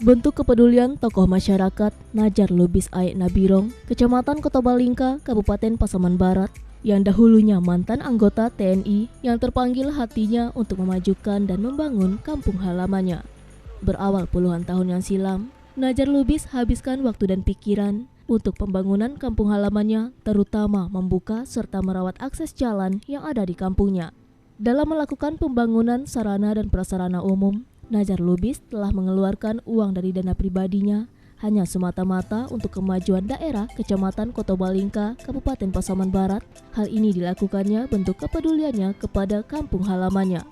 Bentuk kepedulian tokoh masyarakat Najar Lubis Aek Nabirong, Kecamatan Kotobalingka, Kabupaten Pasaman Barat, yang dahulunya mantan anggota TNI yang terpanggil hatinya untuk memajukan dan membangun kampung halamannya. Berawal puluhan tahun yang silam, Najar Lubis habiskan waktu dan pikiran untuk pembangunan kampung halamannya, terutama membuka serta merawat akses jalan yang ada di kampungnya. Dalam melakukan pembangunan sarana dan prasarana umum, Najar Lubis telah mengeluarkan uang dari dana pribadinya hanya semata-mata untuk kemajuan daerah Kecamatan Kotobalingka, Kabupaten Pasaman Barat. Hal ini dilakukannya bentuk kepeduliannya kepada kampung halamannya.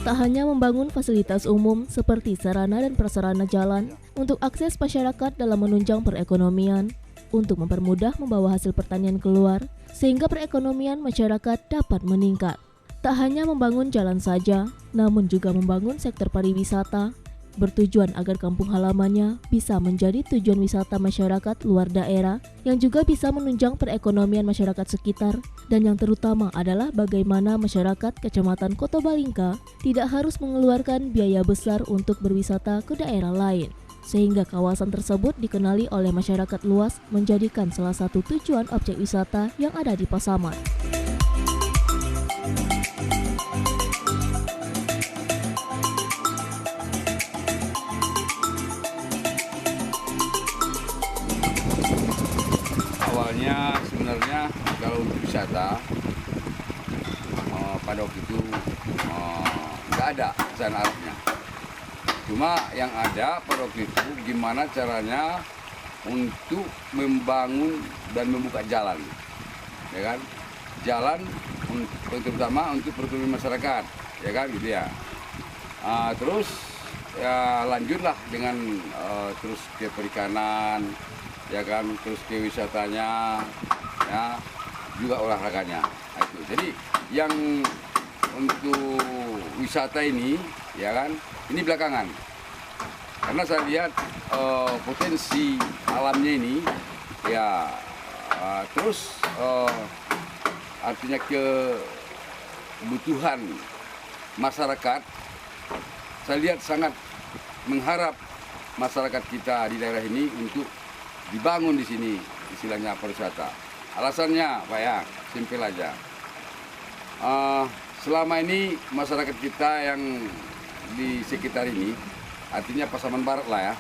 Tak hanya membangun fasilitas umum seperti sarana dan prasarana jalan untuk akses masyarakat dalam menunjang perekonomian, untuk mempermudah membawa hasil pertanian keluar sehingga perekonomian masyarakat dapat meningkat. Tak hanya membangun jalan saja, namun juga membangun sektor pariwisata, bertujuan agar kampung halamannya bisa menjadi tujuan wisata masyarakat luar daerah yang juga bisa menunjang perekonomian masyarakat sekitar, dan yang terutama adalah bagaimana masyarakat Kecamatan Kotobalingka tidak harus mengeluarkan biaya besar untuk berwisata ke daerah lain, sehingga kawasan tersebut dikenali oleh masyarakat luas menjadikan salah satu tujuan objek wisata yang ada di Pasaman. Awalnya sebenarnya kalau untuk wisata pada waktu itu nggak ada jalan arahnya. Cuma yang ada pada waktu itu gimana caranya untuk membangun dan membuka jalan, ya kan? Jalan terutama untuk perekonomian masyarakat, ya kan, gitu ya. Terus ya lanjutlah dengan terus ke perikanan, ya kan, terus ke wisatanya, ya, juga olahraganya. Itu. Jadi yang untuk wisata ini, ya kan, ini belakangan. Karena saya lihat potensi alamnya ini, ya, terus artinya kebutuhan masyarakat, saya lihat sangat mengharap masyarakat kita di daerah ini untuk dibangun di sini, istilahnya pariwisata. Alasannya, Pak, ya, simpel aja. Selama ini masyarakat kita yang di sekitar ini, artinya Pasaman Barat lah ya,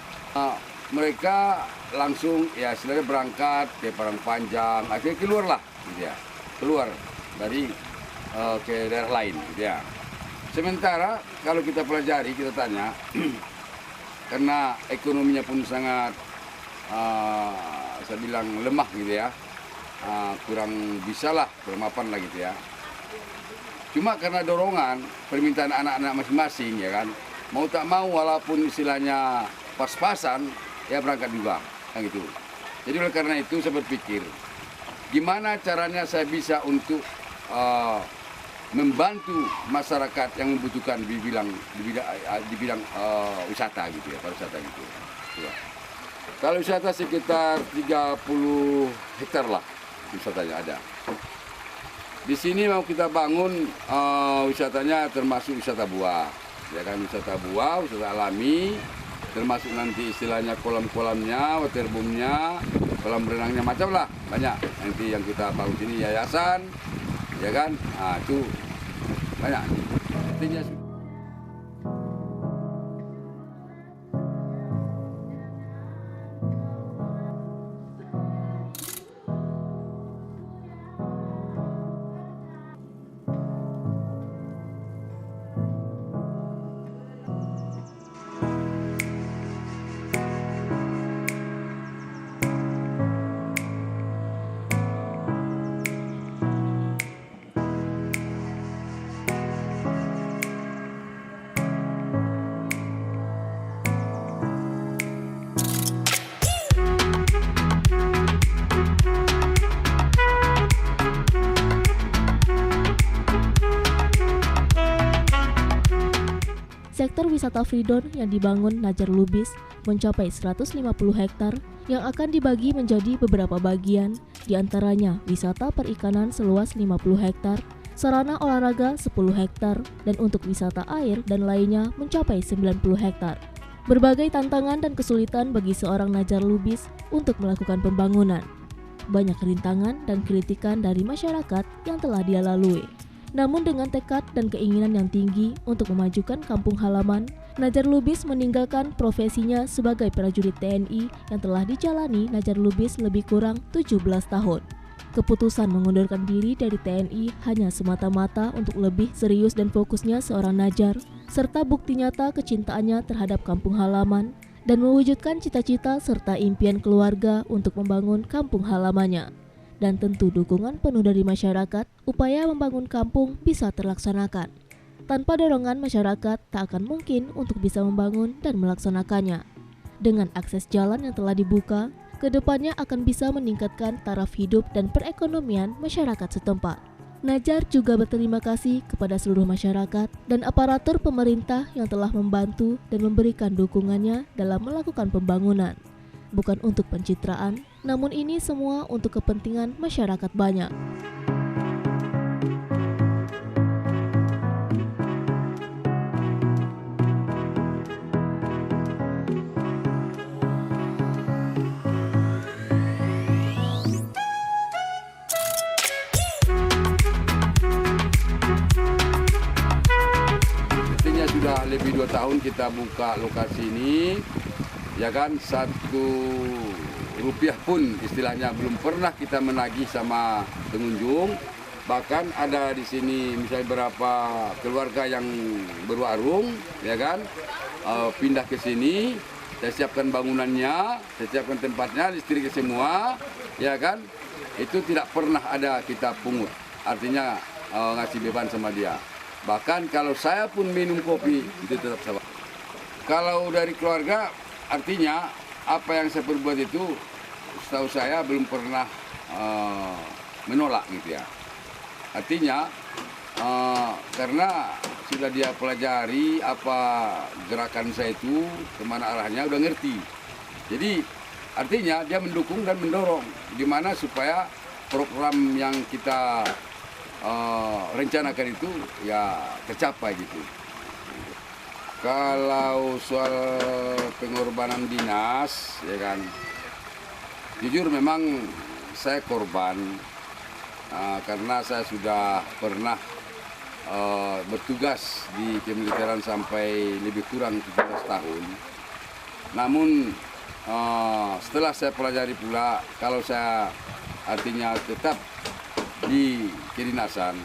mereka langsung ya istilahnya berangkat ke Padang Panjang, akhirnya keluar lah, gitu ya, keluar dari ke daerah lain, gitu ya. Sementara kalau kita pelajari, kita tanya, karena ekonominya pun sangat saya bilang lemah gitu ya, kurang bisa lah, kurang mapan lah gitu ya. Cuma karena dorongan permintaan anak-anak masing-masing, ya kan, mau tak mau walaupun istilahnya pas-pasan, ya berangkat juga, kan gitu. Jadi oleh karena itu saya berpikir, gimana caranya saya bisa untuk membantu masyarakat yang membutuhkan di bidang wisata gitu ya, pariwisata gitu. Ya. Kalau wisata sekitar 30 hektar lah wisatanya ada. Di sini mau kita bangun wisatanya termasuk wisata buah, ya kan, wisata buah, wisata alami, termasuk nanti istilahnya kolam-kolamnya, waterboomnya, kolam renangnya, macam lah, banyak. Nanti yang kita bangun sini yayasan, ya kan, itu banyak. Artinya wisata Fridon yang dibangun Najar Lubis mencapai 150 hektar yang akan dibagi menjadi beberapa bagian, diantaranya wisata perikanan seluas 50 hektar, sarana olahraga 10 hektar, dan untuk wisata air dan lainnya mencapai 90 hektar. Berbagai tantangan dan kesulitan bagi seorang Najar Lubis untuk melakukan pembangunan. Banyak rintangan dan kritikan dari masyarakat yang telah dia lalui. Namun dengan tekad dan keinginan yang tinggi untuk memajukan kampung halaman, Najar Lubis meninggalkan profesinya sebagai prajurit TNI yang telah dijalani Najar Lubis lebih kurang 17 tahun. Keputusan mengundurkan diri dari TNI hanya semata-mata untuk lebih serius dan fokusnya seorang Najar, serta bukti nyata kecintaannya terhadap kampung halaman, dan mewujudkan cita-cita serta impian keluarga untuk membangun kampung halamannya. Dan tentu dukungan penuh dari masyarakat, upaya membangun kampung bisa terlaksanakan. Tanpa dorongan masyarakat, tak akan mungkin untuk bisa membangun dan melaksanakannya. Dengan akses jalan yang telah dibuka, kedepannya akan bisa meningkatkan taraf hidup dan perekonomian masyarakat setempat. Najar juga berterima kasih kepada seluruh masyarakat dan aparatur pemerintah yang telah membantu dan memberikan dukungannya dalam melakukan pembangunan. Bukan untuk pencitraan, namun ini semua untuk kepentingan masyarakat banyak. Artinya sudah lebih 2 tahun kita buka lokasi ini, ya kan, Rp1 pun istilahnya belum pernah kita menagih sama pengunjung. Bahkan ada di sini misalnya beberapa keluarga yang berwarung, ya kan, pindah ke sini, saya siapkan bangunannya, saya siapkan tempatnya, listriknya semua, ya kan, itu tidak pernah ada kita pungut, artinya ngasih beban sama dia. Bahkan kalau saya pun minum kopi, itu tetap sama. Kalau dari keluarga, artinya apa yang saya perbuat itu, setahu saya belum pernah menolak gitu ya. Artinya karena sudah dia pelajari apa gerakan saya itu, kemana arahnya, udah ngerti. Jadi artinya dia mendukung dan mendorong, gimana supaya program yang kita rencanakan itu ya tercapai gitu. Kalau soal pengorbanan dinas, ya kan, jujur memang saya korban karena saya sudah pernah bertugas di kemiliteran sampai lebih kurang 17 tahun. Namun setelah saya pelajari pula, kalau saya artinya tetap di kedinasan,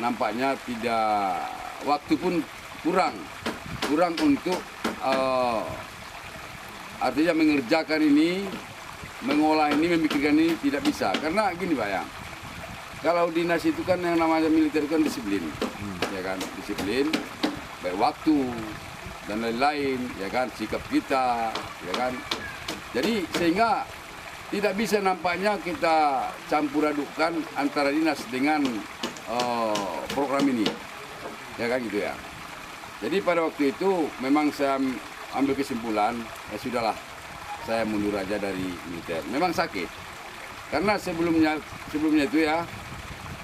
nampaknya tidak, waktu pun kurang untuk artinya mengerjakan ini, mengolah ini, memikirkan ini tidak bisa. Karena gini Pak ya, kalau dinas itu kan yang namanya militer kan disiplin, ya kan, disiplin, baik waktu dan lain-lain, ya kan, sikap kita, ya kan. Jadi sehingga tidak bisa nampaknya kita campur adukkan antara dinas dengan program ini, ya kan gitu ya. Jadi pada waktu itu memang saya ambil kesimpulan, ya sudahlah, saya mundur aja dari militer. Memang sakit, karena sebelumnya itu ya,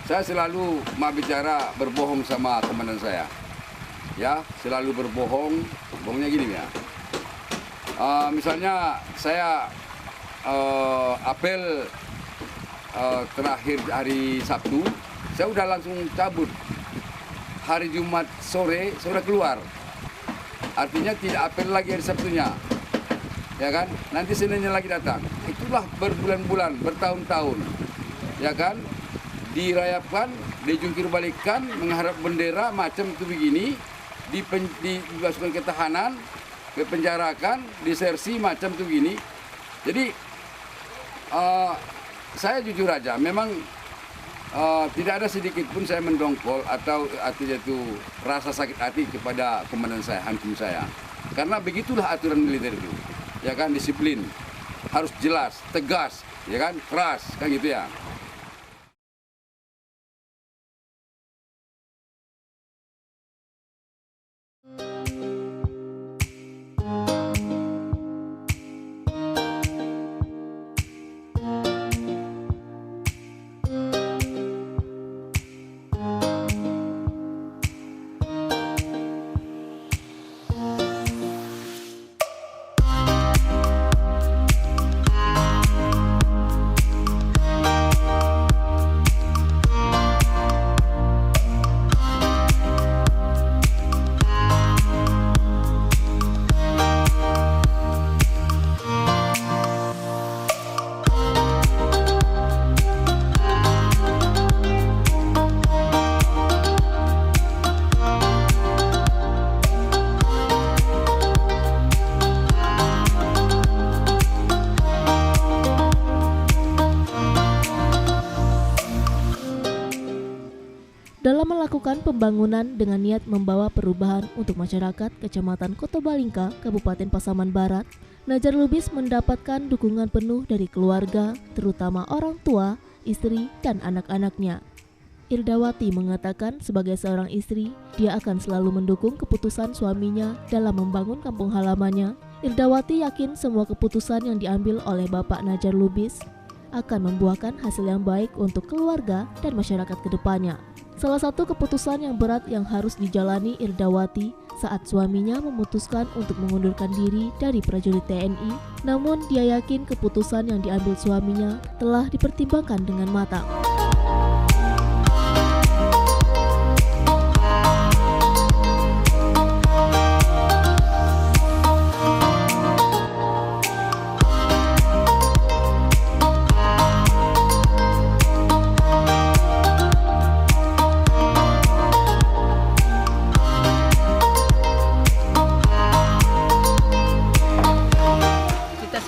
saya selalu mau bicara berbohong sama komandan saya, ya selalu bohongnya gini ya. Misalnya saya apel terakhir hari Sabtu, saya udah langsung cabut. Hari Jumat sore saya udah keluar. Artinya tidak apel lagi hari Sabtunya, ya kan? Nanti Seninnya lagi datang. Itulah berbulan-bulan, bertahun-tahun, ya kan? Dirayapkan, dijungkir balikan, mengharap bendera macam itu begini, dimasukkan ke tahanan, dipenjarakan, disersi macam itu begini. Jadi saya jujur aja, memang tidak ada sedikit pun saya mendongkol atau artinya itu rasa sakit hati kepada komandan saya, hakim saya. Karena begitulah aturan militer itu, ya kan, disiplin, harus jelas, tegas, ya kan, keras, kan gitu ya. melakukan pembangunan dengan niat membawa perubahan untuk masyarakat Kecamatan Kotobalingka, Kabupaten Pasaman Barat, Najar Lubis mendapatkan dukungan penuh dari keluarga, terutama orang tua, istri, dan anak-anaknya. Irdawati mengatakan sebagai seorang istri, dia akan selalu mendukung keputusan suaminya dalam membangun kampung halamannya. Irdawati yakin semua keputusan yang diambil oleh Bapak Najar Lubis akan membuahkan hasil yang baik untuk keluarga dan masyarakat ke depannya. Salah satu keputusan yang berat yang harus dijalani Irdawati saat suaminya memutuskan untuk mengundurkan diri dari prajurit TNI, namun dia yakin keputusan yang diambil suaminya telah dipertimbangkan dengan matang.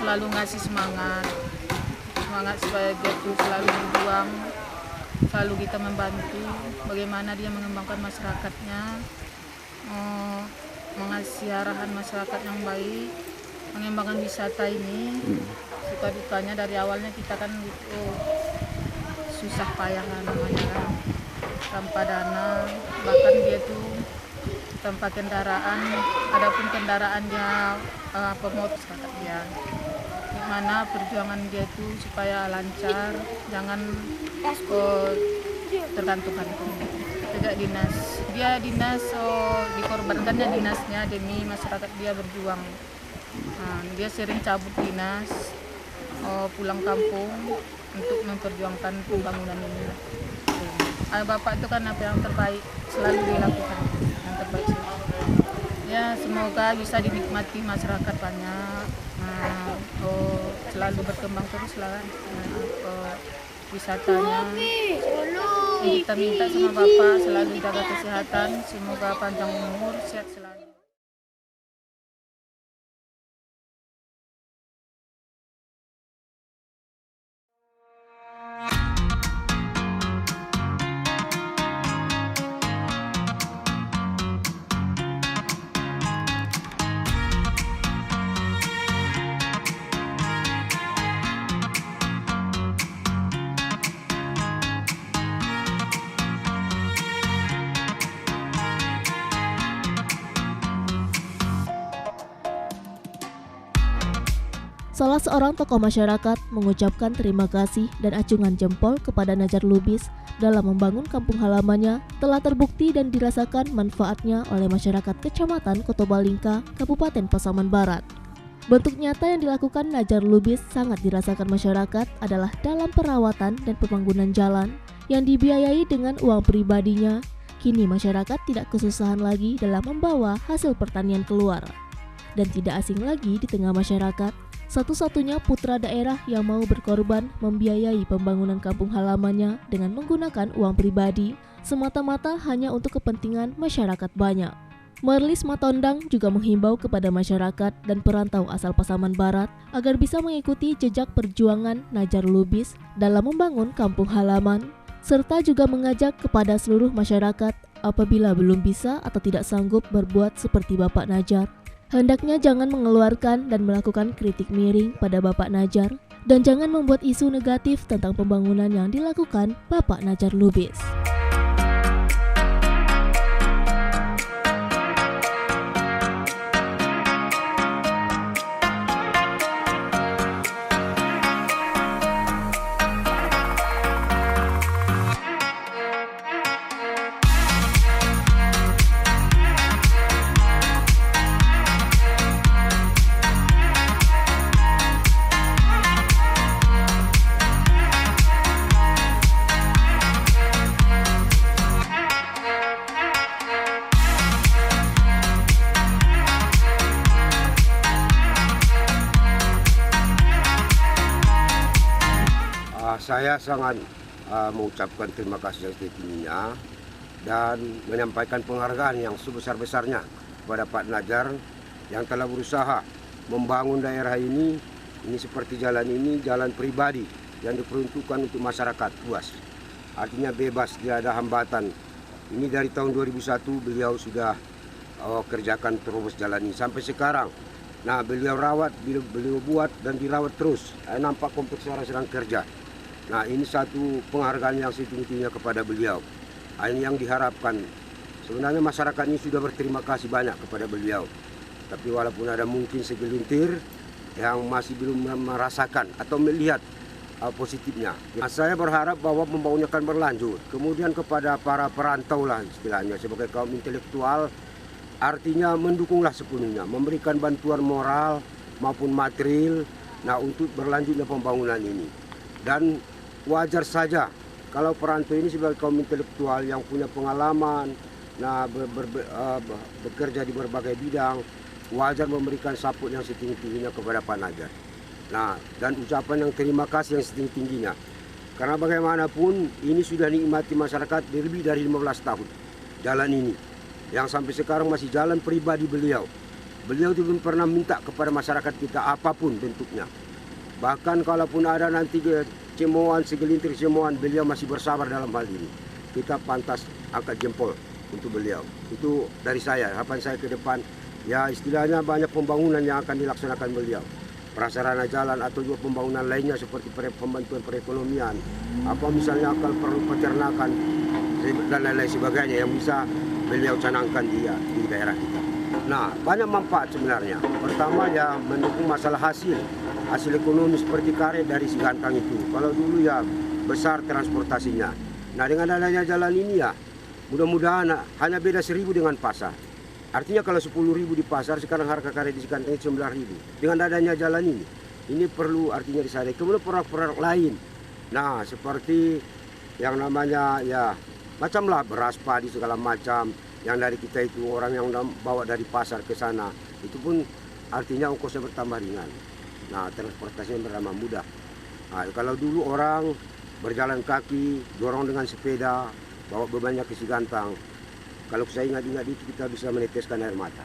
Selalu ngasih semangat supaya dia tuh selalu berjuang, selalu kita membantu bagaimana dia mengembangkan masyarakatnya, mengasih arahan masyarakat yang baik, mengembangkan wisata ini. Suka dukanya dari awalnya kita kan gitu susah payah lah namanya kan, tanpa dana, bahkan dia tuh tanpa kendaraan, adapun kendaraannya pemotor kata dia. Gimana perjuangan dia itu supaya lancar, jangan tergantung-gantung. Tidak dinas dikorbankannya dinasnya demi masyarakat dia berjuang. Dia sering cabut dinas, pulang kampung untuk memperjuangkan pembangunan ini. Bapak itu kan apa yang terbaik selalu dilakukan, yang terbaik selalu. Ya semoga bisa dinikmati masyarakat banyak. Selalu berkembang terus lah wisatanya. Kita minta sama Bapak selalu jaga kesehatan, semoga panjang umur, sehat selalu. Salah seorang tokoh masyarakat mengucapkan terima kasih dan acungan jempol kepada Najar Lubis dalam membangun kampung halamannya telah terbukti dan dirasakan manfaatnya oleh masyarakat Kecamatan Kotobalingka, Kabupaten Pasaman Barat. Bentuk nyata yang dilakukan Najar Lubis sangat dirasakan masyarakat adalah dalam perawatan dan pembangunan jalan yang dibiayai dengan uang pribadinya. Kini masyarakat tidak kesusahan lagi dalam membawa hasil pertanian keluar. Dan tidak asing lagi di tengah masyarakat, satu-satunya putra daerah yang mau berkorban membiayai pembangunan kampung halamannya dengan menggunakan uang pribadi, semata-mata hanya untuk kepentingan masyarakat banyak. Marlis Matondang juga menghimbau kepada masyarakat dan perantau asal Pasaman Barat agar bisa mengikuti jejak perjuangan Najar Lubis dalam membangun kampung halaman, serta juga mengajak kepada seluruh masyarakat apabila belum bisa atau tidak sanggup berbuat seperti Bapak Najar, hendaknya jangan mengeluarkan dan melakukan kritik miring pada Bapak Najar dan jangan membuat isu negatif tentang pembangunan yang dilakukan Bapak Najar Lubis. Saya sangat mengucapkan terima kasih yang setinggi-tingginya dan menyampaikan penghargaan yang sebesar-besarnya kepada Pak Najar yang telah berusaha membangun daerah ini seperti jalan ini, jalan pribadi yang diperuntukkan untuk masyarakat luas. Artinya bebas, tidak ada hambatan Ini dari tahun 2001 beliau sudah kerjakan terus jalan ini sampai sekarang. Nah, beliau rawat, beliau buat dan dirawat terus. Nampak kompleks orang sedang kerja. Nah, ini satu penghargaan yang setinggi-tingginya kepada beliau. Ini yang diharapkan. Sebenarnya masyarakat ini sudah berterima kasih banyak kepada beliau. Tapi walaupun ada mungkin segelintir yang masih belum merasakan atau melihat positifnya. Nah, saya berharap bahwa pembangunan akan berlanjut. Kemudian kepada para perantau lah istilahnya sebagai kaum intelektual, artinya mendukunglah sepenuhnya, memberikan bantuan moral maupun material, nah untuk berlanjutnya pembangunan ini. Dan wajar saja kalau perantau ini sebagai kaum intelektual yang punya pengalaman, nah bekerja di berbagai bidang, wajar memberikan support yang setinggi-tingginya kepada Pak Najar. Nah, dan ucapan yang terima kasih yang setinggi-tingginya. Karena bagaimanapun ini sudah dinikmati masyarakat lebih dari 15 tahun jalan ini. Yang sampai sekarang masih jalan pribadi beliau. Beliau belum pernah minta kepada masyarakat kita apapun bentuknya. Bahkan kalaupun ada nanti cemoohan, segelintir cemoohan, beliau masih bersabar dalam hal ini. Kita pantas angkat jempol untuk beliau. Itu dari saya, harapan saya ke depan. Ya istilahnya banyak pembangunan yang akan dilaksanakan beliau. Prasarana jalan atau juga pembangunan lainnya seperti pembantuan perekonomian. Apa misalnya akan perlu peternakan dan lain-lain sebagainya yang bisa beliau canangkan di daerah kita. Nah, banyak manfaat sebenarnya. Pertama ya mendukung masalah hasil ekonomi seperti karet dari Sigantang itu. Kalau dulu ya besar transportasinya. Nah, dengan adanya jalan ini ya mudah-mudahan hanya beda 1.000 dengan pasar. Artinya kalau 10.000 di pasar, sekarang harga karet di Sigantang itu 9.000. Dengan adanya jalan ini perlu artinya disadari. Kemudian produk-produk lain. Nah, seperti yang namanya ya macamlah beras, padi segala macam yang dari kita itu orang yang bawa dari pasar ke sana itu pun artinya ongkosnya bertambah ringan. Nah, transportasinya bertambah mudah. Nah, kalau dulu orang berjalan kaki, dorong dengan sepeda, bawa bebannya ke Sigantang. Kalau saya ingat-ingat itu kita bisa meneteskan air mata.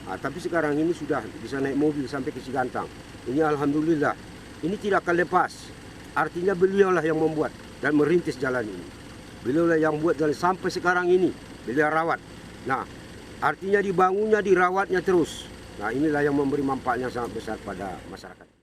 Nah, tapi sekarang ini sudah bisa naik mobil sampai ke Sigantang. Ini alhamdulillah. Ini tidak akan lepas. Artinya beliaulah yang membuat dan merintis jalan ini. Beliaulah yang buat jalan sampai sekarang ini. Beliau rawat. Nah, artinya dibangunnya, dirawatnya terus. Nah, inilah yang memberi manfaat yang sangat besar pada masyarakat.